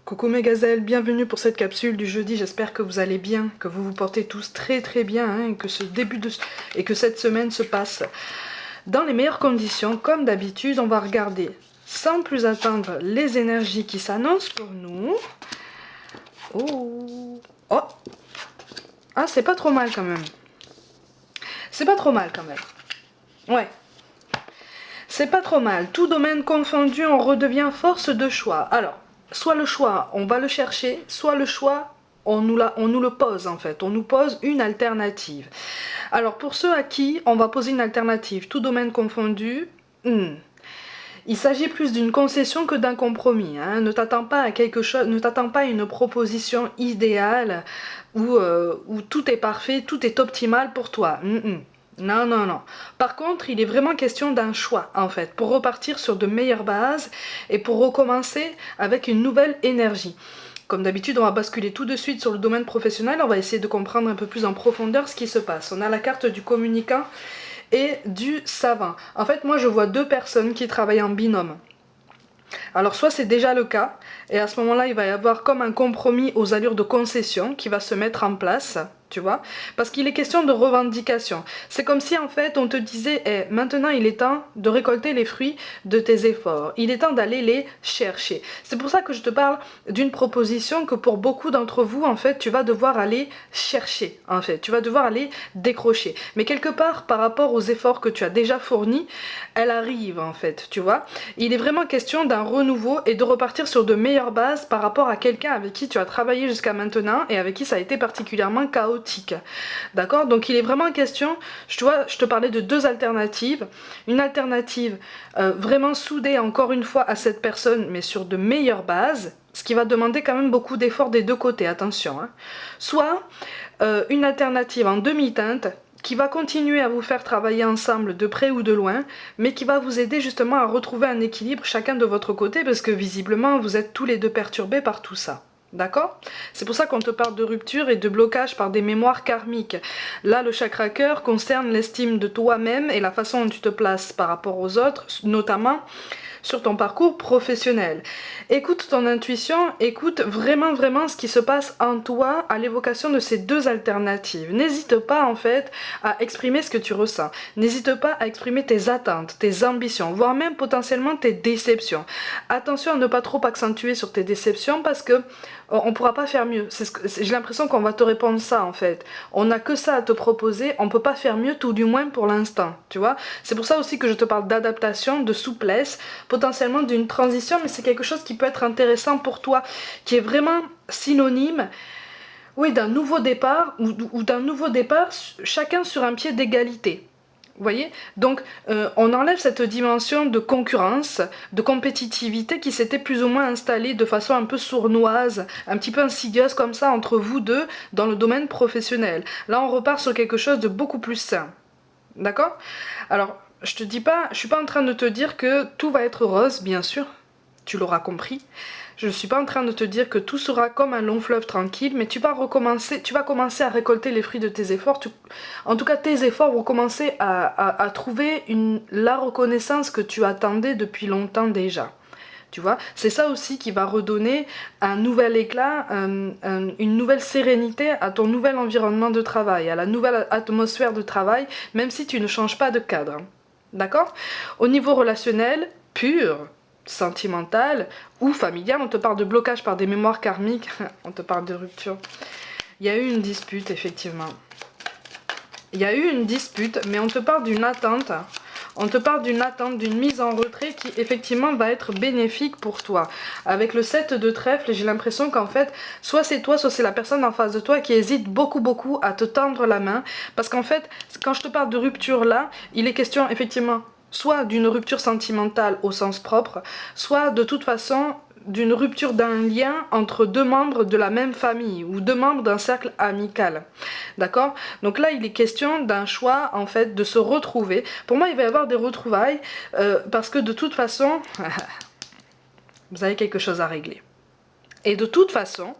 Coucou mes gazelles, bienvenue pour cette capsule du jeudi, j'espère que vous allez bien, que vous vous portez tous très très bien, hein, et que cette semaine se passe dans les meilleures conditions. Comme d'habitude, on va regarder sans plus attendre les énergies qui s'annoncent pour nous. Oh, oh. Ah, c'est pas trop mal quand même. C'est pas trop mal quand même. Ouais. C'est pas trop mal. Tout domaine confondu, on redevient force de choix. Alors, soit le choix, on va le chercher, soit le choix, on nous le pose en fait. On nous pose une alternative. Alors, pour ceux à qui on va poser une alternative, tout domaine confondu, il s'agit plus d'une concession que d'un compromis. Hein. Ne t'attends pas à quelque chose, ne t'attends pas à une proposition idéale où tout est parfait, tout est optimal pour toi. Non, non, non. Par contre, il est vraiment question d'un choix, en fait, pour repartir sur de meilleures bases et pour recommencer avec une nouvelle énergie. Comme d'habitude, on va basculer tout de suite sur le domaine professionnel. On va essayer de comprendre un peu plus en profondeur ce qui se passe. On a la carte du communicant et du savant. En fait, moi, je vois deux personnes qui travaillent en binôme. Alors soit c'est déjà le cas, et à ce moment-là, il va y avoir comme un compromis aux allures de concession qui va se mettre en place, tu vois, parce qu'il est question de revendication. C'est comme si en fait on te disait, maintenant il est temps de récolter les fruits de tes efforts, il est temps d'aller les chercher. C'est pour ça que je te parle d'une proposition que pour beaucoup d'entre vous, en fait, tu vas devoir aller chercher, en fait, tu vas devoir aller décrocher. Mais quelque part, par rapport aux efforts que tu as déjà fournis, elle arrive en fait, tu vois. Il est vraiment question d'un renouveau et de repartir sur de meilleures bases par rapport à quelqu'un avec qui tu as travaillé jusqu'à maintenant et avec qui ça a été particulièrement chaotique. D'accord? Donc il est vraiment question, je te parlais de deux alternatives. Une alternative vraiment soudée encore une fois à cette personne, mais sur de meilleures bases, ce qui va demander quand même beaucoup d'efforts des deux côtés, attention. Hein. Soit une alternative en demi-teinte, qui va continuer à vous faire travailler ensemble de près ou de loin, mais qui va vous aider justement à retrouver un équilibre chacun de votre côté, parce que visiblement vous êtes tous les deux perturbés par tout ça. D'accord? C'est pour ça qu'on te parle de rupture et de blocage par des mémoires karmiques. Là, le chakra cœur concerne l'estime de toi-même et la façon dont tu te places par rapport aux autres, notamment sur ton parcours professionnel. Écoute ton intuition, écoute vraiment vraiment ce qui se passe en toi à l'évocation de ces deux alternatives. N'hésite pas en fait à exprimer ce que tu ressens. N'hésite pas à exprimer tes attentes, tes ambitions, voire même potentiellement tes déceptions. Attention à ne pas trop accentuer sur tes déceptions parce que on pourra pas faire mieux. J'ai l'impression qu'on va te répondre ça en fait. On n'a que ça à te proposer, on peut pas faire mieux, tout du moins pour l'instant, tu vois. C'est pour ça aussi que je te parle d'adaptation, de souplesse, potentiellement d'une transition, mais c'est quelque chose qui peut être intéressant pour toi, qui est vraiment synonyme, oui, d'un nouveau départ, ou d'un nouveau départ, chacun sur un pied d'égalité. Vous voyez? Donc, on enlève cette dimension de concurrence, de compétitivité qui s'était plus ou moins installée de façon un peu sournoise, un petit peu insidieuse comme ça entre vous deux dans le domaine professionnel. Là, on repart sur quelque chose de beaucoup plus sain. D'accord? Alors, je suis pas en train de te dire que tout va être rose, bien sûr, tu l'auras compris. Je ne suis pas en train de te dire que tout sera comme un long fleuve tranquille, mais tu vas commencer à récolter les fruits de tes efforts. En tout cas, tes efforts vont commencer à trouver la reconnaissance que tu attendais depuis longtemps déjà. Tu vois, c'est ça aussi qui va redonner un nouvel éclat, une nouvelle sérénité à ton nouvel environnement de travail, à la nouvelle atmosphère de travail, même si tu ne changes pas de cadre. D'accord? Au niveau relationnel, pur, sentimental ou familial, on te parle de blocage par des mémoires karmiques, on te parle de rupture. Il y a eu une dispute, effectivement. Il y a eu une dispute, mais on te parle d'une attente. On te parle d'une attente, d'une mise en retrait qui effectivement va être bénéfique pour toi. Avec le 7 de trèfle, j'ai l'impression qu'en fait, soit c'est toi, soit c'est la personne en face de toi qui hésite beaucoup à te tendre la main. Parce qu'en fait, quand je te parle de rupture là, il est question effectivement soit d'une rupture sentimentale au sens propre, soit de toute façon d'une rupture d'un lien entre deux membres de la même famille ou deux membres d'un cercle amical. D'accord? Donc là, il est question d'un choix, en fait, de se retrouver. Pour moi, il va y avoir des retrouvailles parce que de toute façon, vous avez quelque chose à régler. Et de toute façon,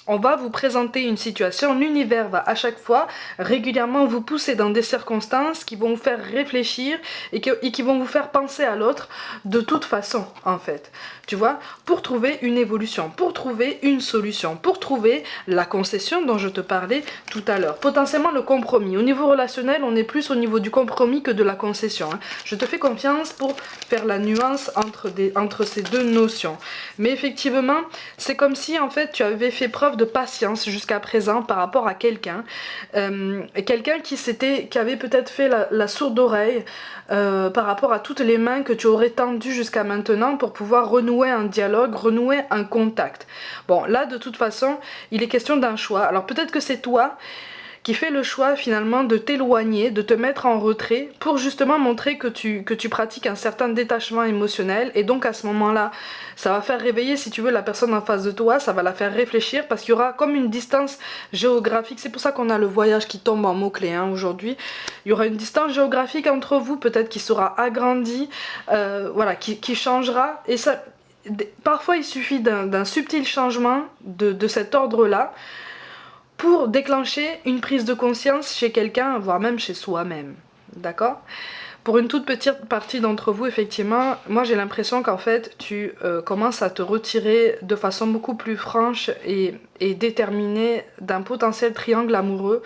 On va vous présenter une situation, l'univers va à chaque fois régulièrement vous pousser dans des circonstances qui vont vous faire réfléchir et qui vont vous faire penser à l'autre de toute façon en fait. Tu vois, pour trouver une évolution, pour trouver une solution, pour trouver la concession dont je te parlais tout à l'heure. Potentiellement le compromis. Au niveau relationnel, on est plus au niveau du compromis que de la concession. Hein. Je te fais confiance pour faire la nuance entre ces deux notions. Mais effectivement, c'est comme si en fait tu avais fait preuve de patience jusqu'à présent par rapport à quelqu'un. Quelqu'un qui avait peut-être fait la sourde oreille par rapport à toutes les mains que tu aurais tendues jusqu'à maintenant pour pouvoir renouer un dialogue, renouer un contact. Bon, là, de toute façon, il est question d'un choix. Alors peut-être que c'est toi qui fais le choix finalement de t'éloigner, de te mettre en retrait pour justement montrer que tu pratiques un certain détachement émotionnel et donc à ce moment-là, ça va faire réveiller si tu veux la personne en face de toi, ça va la faire réfléchir parce qu'il y aura comme une distance géographique, c'est pour ça qu'on a le voyage qui tombe en mots-clés hein, aujourd'hui, il y aura une distance géographique entre vous, peut-être qui sera agrandie, voilà, qui changera et ça, parfois il suffit d'un subtil changement de cet ordre-là pour déclencher une prise de conscience chez quelqu'un, voire même chez soi-même. D'accord ? Pour une toute petite partie d'entre vous, effectivement, moi j'ai l'impression qu'en fait, tu commences à te retirer de façon beaucoup plus franche et déterminée d'un potentiel triangle amoureux.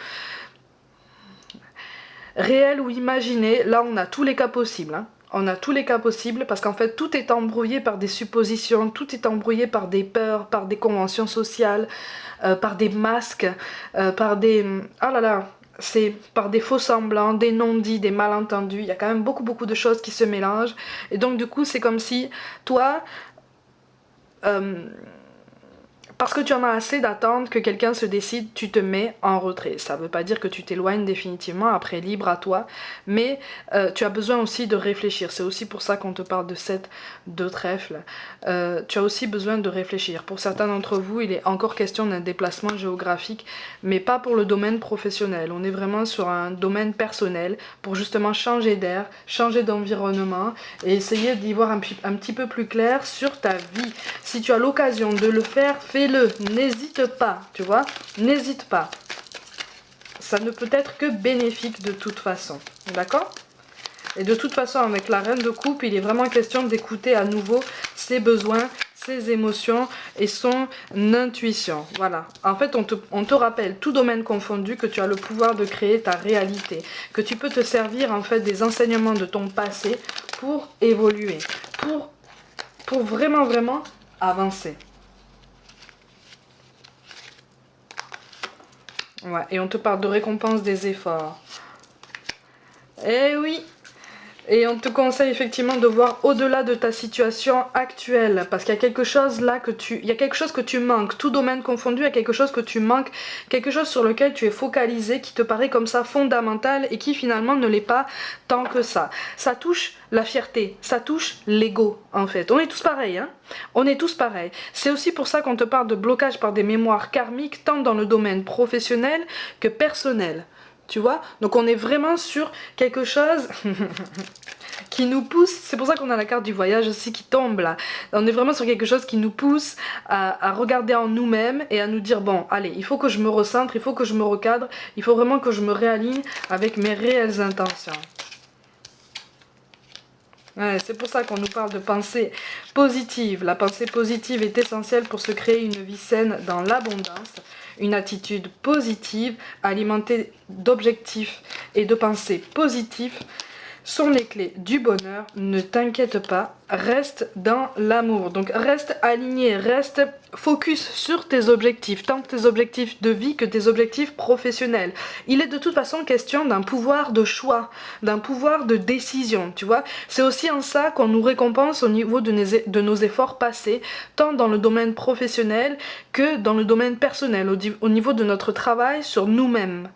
Réel ou imaginé, là on a tous les cas possibles. Hein. On a tous les cas possibles parce qu'en fait tout est embrouillé par des suppositions, tout est embrouillé par des peurs, par des conventions sociales, par des masques, par des... Oh là là, c'est par des faux semblants, des non-dits, des malentendus. Il y a quand même beaucoup de choses qui se mélangent. Et donc du coup c'est comme si toi... parce que tu en as assez d'attendre que quelqu'un se décide, tu te mets en retrait. Ça ne veut pas dire que tu t'éloignes définitivement, après libre à toi, mais tu as besoin aussi de réfléchir. C'est aussi pour ça qu'on te parle de 7 de trèfle. Tu as aussi besoin de réfléchir. Pour certains d'entre vous, il est encore question d'un déplacement géographique, mais pas pour le domaine professionnel. On est vraiment sur un domaine personnel, pour justement changer d'air, changer d'environnement, et essayer d'y voir un petit peu plus clair sur ta vie. Si tu as l'occasion de le faire, fais-le, n'hésite pas, tu vois, n'hésite pas. Ça ne peut être que bénéfique de toute façon, d'accord ? Et de toute façon, avec la reine de coupe, il est vraiment question d'écouter à nouveau ses besoins, ses émotions et son intuition. Voilà. En fait, on te rappelle, tout domaine confondu, que tu as le pouvoir de créer ta réalité, que tu peux te servir en fait des enseignements de ton passé pour évoluer, pour vraiment avancer. Ouais, et on te parle de récompense des efforts. Eh oui! Et on te conseille effectivement de voir au-delà de ta situation actuelle, parce qu'il y a quelque chose là il y a quelque chose que tu manques, tout domaine confondu, il y a quelque chose que tu manques, quelque chose sur lequel tu es focalisé, qui te paraît comme ça fondamental et qui finalement ne l'est pas tant que ça. Ça touche la fierté, ça touche l'ego en fait. On est tous pareils, hein. On est tous pareils. C'est aussi pour ça qu'on te parle de blocage par des mémoires karmiques, tant dans le domaine professionnel que personnel. Tu vois, donc on est vraiment sur quelque chose qui nous pousse, c'est pour ça qu'on a la carte du voyage aussi qui tombe là, on est vraiment sur quelque chose qui nous pousse à regarder en nous-mêmes et à nous dire bon allez, il faut que je me recentre, il faut que je me recadre, il faut vraiment que je me réaligne avec mes réelles intentions. Ouais, c'est pour ça qu'on nous parle de pensée positive. La pensée positive est essentielle pour se créer une vie saine dans l'abondance. Une attitude positive, alimentée d'objectifs et de pensées positives, sont les clés du bonheur. Ne t'inquiète pas, reste dans l'amour. Donc reste aligné, reste focus sur tes objectifs, tant tes objectifs de vie que tes objectifs professionnels. Il est de toute façon question d'un pouvoir de choix, d'un pouvoir de décision, tu vois. C'est aussi en ça qu'on nous récompense au niveau de nos efforts passés, tant dans le domaine professionnel que dans le domaine personnel, au niveau de notre travail sur nous-mêmes.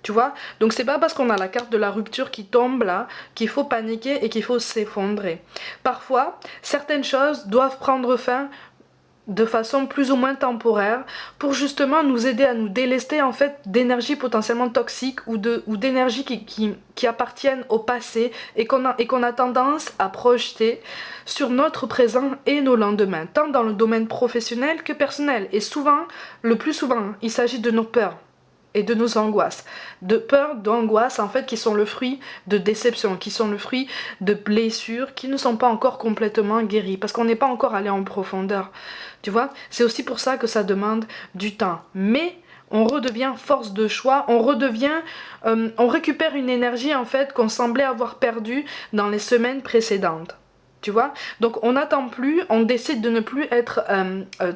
Tu vois, donc c'est pas parce qu'on a la carte de la rupture qui tombe là qu'il faut paniquer et qu'il faut s'effondrer. Parfois, certaines choses doivent prendre fin de façon plus ou moins temporaire pour justement nous aider à nous délester en fait d'énergie potentiellement toxique ou d'énergie qui appartiennent au passé et qu'on a tendance à projeter sur notre présent et nos lendemains, tant dans le domaine professionnel que personnel. Et souvent, le plus souvent, il s'agit de nos peurs et de nos angoisses. De peurs, d'angoisses en fait qui sont le fruit de déceptions, qui sont le fruit de blessures qui ne sont pas encore complètement guéries parce qu'on n'est pas encore allé en profondeur. Tu vois, c'est aussi pour ça que ça demande du temps. Mais on redevient force de choix, on récupère une énergie en fait qu'on semblait avoir perdue dans les semaines précédentes. Tu vois, donc on n'attend plus, on décide de ne plus être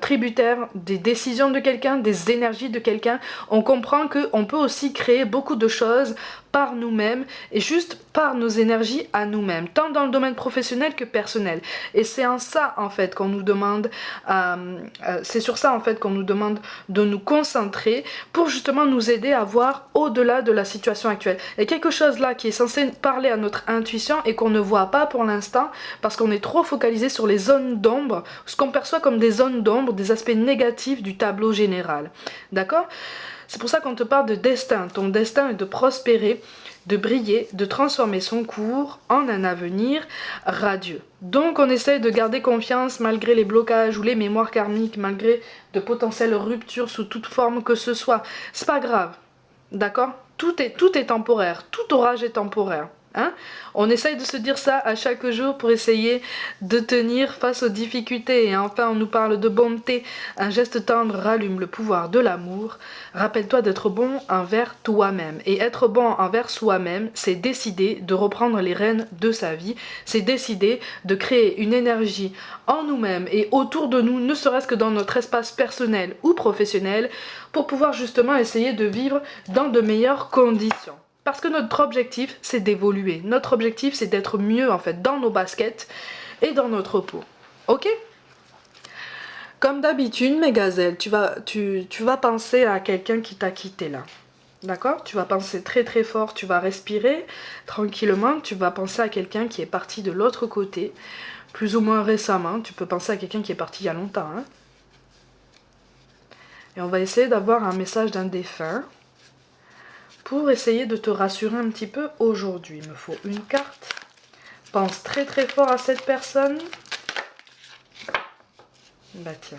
tributaire des décisions de quelqu'un, des énergies de quelqu'un. On comprend qu'on peut aussi créer beaucoup de choses par nous-mêmes et juste par nos énergies à nous-mêmes, tant dans le domaine professionnel que personnel. Et c'est en ça en fait qu'on nous demande, c'est sur ça en fait qu'on nous demande de nous concentrer pour justement nous aider à voir au-delà de la situation actuelle. Il y a quelque chose là qui est censé parler à notre intuition et qu'on ne voit pas pour l'instant parce qu'on est trop focalisé sur les zones d'ombre, ce qu'on perçoit comme des zones d'ombre, des aspects négatifs du tableau général. D'accord ? C'est pour ça qu'on te parle de destin. Ton destin est de prospérer, de briller, de transformer son cours en un avenir radieux. Donc on essaye de garder confiance malgré les blocages ou les mémoires karmiques, malgré de potentielles ruptures sous toute forme que ce soit. C'est pas grave, d'accord ? Tout est temporaire, tout orage est temporaire. Hein? On essaye de se dire ça à chaque jour pour essayer de tenir face aux difficultés. Et enfin, on nous parle de bonté. Un geste tendre rallume le pouvoir de l'amour. Rappelle-toi d'être bon envers toi-même. Et être bon envers soi-même, c'est décider de reprendre les rênes de sa vie. C'est décider de créer une énergie en nous-mêmes et autour de nous, ne serait-ce que dans notre espace personnel ou professionnel, pour pouvoir justement essayer de vivre dans de meilleures conditions. Parce que notre objectif, c'est d'évoluer. Notre objectif, c'est d'être mieux, en fait, dans nos baskets et dans notre peau. Ok ? Comme d'habitude, mes gazelles, tu vas penser à quelqu'un qui t'a quitté là. D'accord ? Tu vas penser très très fort, tu vas respirer tranquillement, tu vas penser à quelqu'un qui est parti de l'autre côté, plus ou moins récemment. Tu peux penser à quelqu'un qui est parti il y a longtemps. Hein ? Et on va essayer d'avoir un message d'un défunt. Pour essayer de te rassurer un petit peu aujourd'hui, il me faut une carte. Pense très très fort à cette personne. Bah tiens.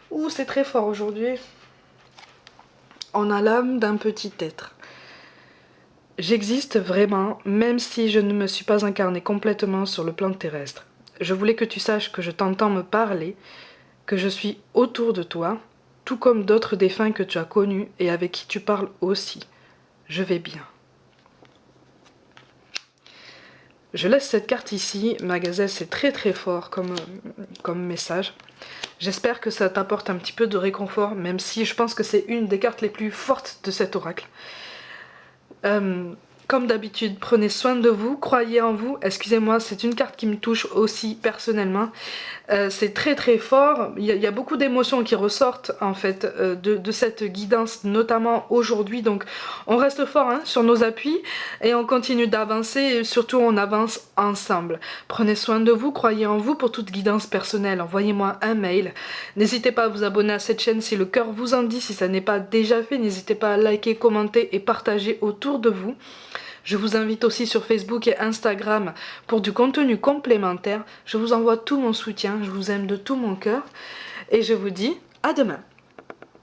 Ouh, c'est très fort aujourd'hui. On a l'âme d'un petit être. J'existe vraiment, même si je ne me suis pas incarnée complètement sur le plan terrestre. Je voulais que tu saches que je t'entends me parler, que je suis autour de toi, tout comme d'autres défunts que tu as connus et avec qui tu parles aussi. Je vais bien. Je laisse cette carte ici. Ma gazelle, c'est très très fort comme message. J'espère que ça t'apporte un petit peu de réconfort, même si je pense que c'est une des cartes les plus fortes de cet oracle. Comme d'habitude, prenez soin de vous, croyez en vous. Excusez-moi, c'est une carte qui me touche aussi personnellement. C'est très très fort. Il y a beaucoup d'émotions qui ressortent en fait de cette guidance, notamment aujourd'hui. Donc on reste fort hein, sur nos appuis et on continue d'avancer et surtout on avance ensemble. Prenez soin de vous, croyez en vous. Pour toute guidance personnelle, envoyez-moi un mail. N'hésitez pas à vous abonner à cette chaîne si le cœur vous en dit. Si ça n'est pas déjà fait, n'hésitez pas à liker, commenter et partager autour de vous. Je vous invite aussi sur Facebook et Instagram pour du contenu complémentaire. Je vous envoie tout mon soutien, je vous aime de tout mon cœur et je vous dis à demain.